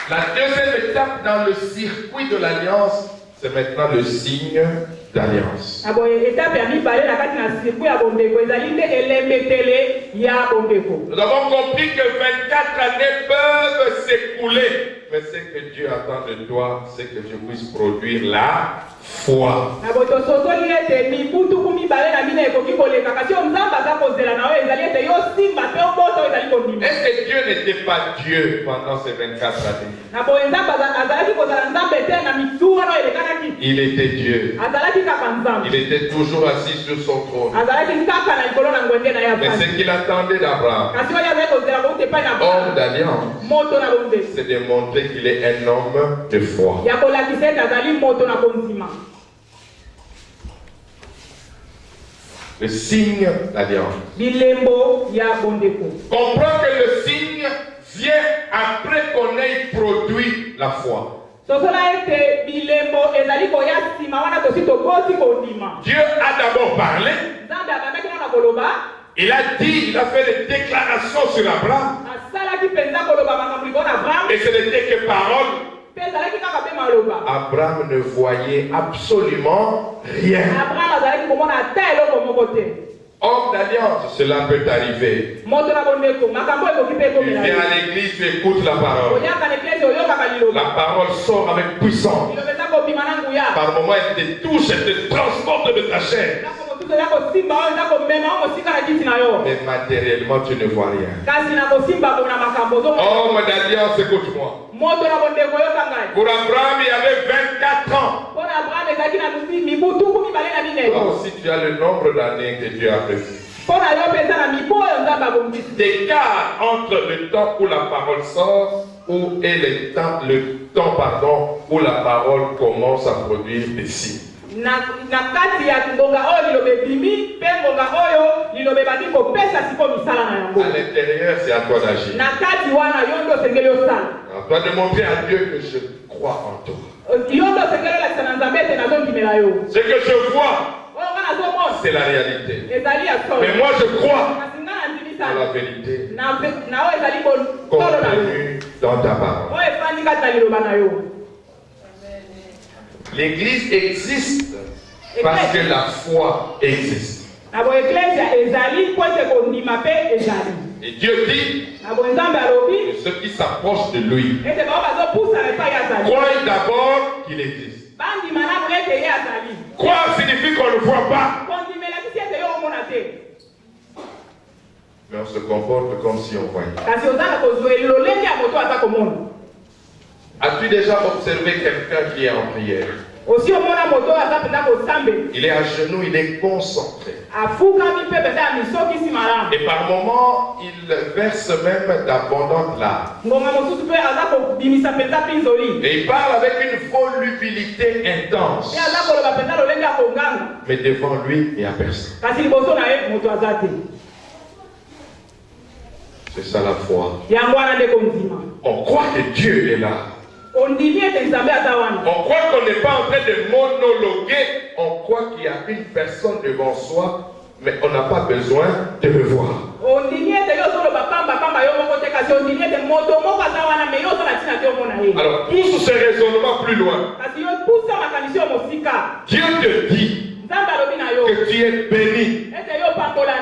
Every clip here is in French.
La deuxième étape dans le circuit de l'alliance, c'est maintenant le signe d'alliance. Nous avons compris que 24 années peuvent s'écouler. Mais ce que Dieu attend de toi, c'est que je puisse produire la foi. Est-ce que Dieu n'était pas Dieu pendant ces 24 années? Il était Dieu. Il était toujours assis sur son trône. Mais ce qu'il attendait d'Abraham, homme d'alliance, c'est de montrer qu'il est un homme de foi. Le signe d'alliance. Comprends que le signe vient après qu'on ait produit la foi. Dieu a d'abord parlé. Il a dit, il a fait des déclarations sur Abraham. Et ce n'était que parole. Abraham ne voyait absolument rien. Homme d'alliance, cela peut arriver. Tu viens à l'église, tu écoutes la parole. La parole sort avec puissance. Par moments, elle te touche, elle te transporte de ta chair. Mais matériellement, tu ne vois rien. Homme d'alliance, écoute-moi. Pour Abraham, il y avait 24 ans. Toi aussi, tu as le nombre d'années que Dieu a prévu. D'écart entre le temps où la parole sort et le temps où la parole commence à produire des signes. À l'intérieur, c'est à toi d'agir. À toi de montrer à Dieu que je crois en toi. Ce que je vois, c'est la réalité. Mais moi, je crois à la vérité contenue dans ta parole. L'Église existe parce que la foi existe. Et Dieu dit que ceux qui s'approchent de lui croient d'abord qu'il existe. Croire signifie qu'on ne voit pas. Mais on se comporte comme si on voyait. As-tu déjà observé quelqu'un qui est en prière? Il est à genoux, il est concentré. Et par moments, il verse même d'abondantes larmes. Et il parle avec une volubilité intense. Mais devant lui, il n'y a personne. C'est ça la foi. On croit que Dieu est là. On croit qu'on n'est pas en train de monologuer. On croit qu'il y a une personne devant soi, mais on n'a pas besoin de le voir. Alors pousse ce raisonnement plus loin. Dieu te dit que tu es béni.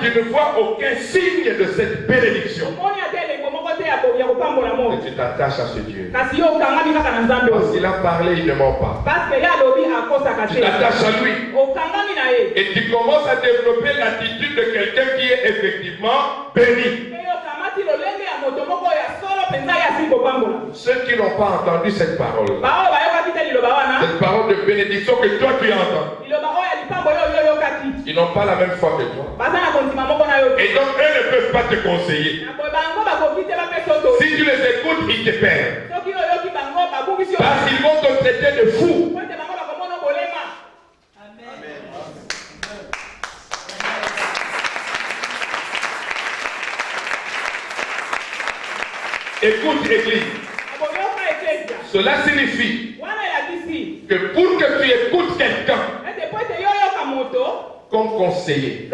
Tu ne vois aucun signe de cette bénédiction. Et tu t'attaches à ce Dieu. Parce qu'il a parlé, il ne ment pas. Tu t'attaches à lui. Et tu commences à développer l'attitude de quelqu'un qui est effectivement béni. Ceux qui n'ont pas entendu cette parole de bénédiction que toi tu entends, ils n'ont pas la même foi que toi. Et donc eux ne peuvent pas te conseiller. Si tu les écoutes, ils te perdent. Parce qu'ils vont te traiter de fou. Écoute, Église. Cela signifie que pour que tu écoutes quelqu'un comme conseiller,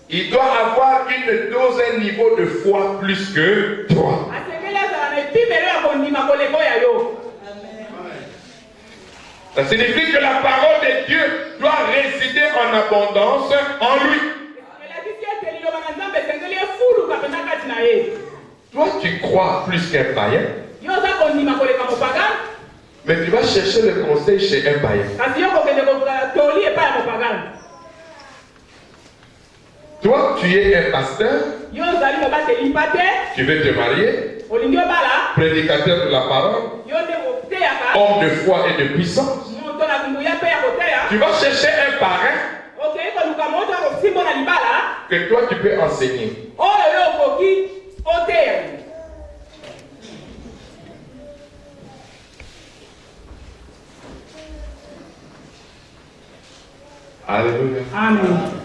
il doit avoir une dose, un niveau de foi plus que toi. Ça signifie que la parole de Dieu doit résider en abondance en lui. Toi, tu crois plus qu'un païen. Mais tu vas chercher le conseil chez un païen. Toi, tu es un pasteur. Tu veux te marier. Prédicateur de la parole. Homme de foi et de puissance. Tu vas chercher un parrain que toi tu peux enseigner. Alléluia. Amen.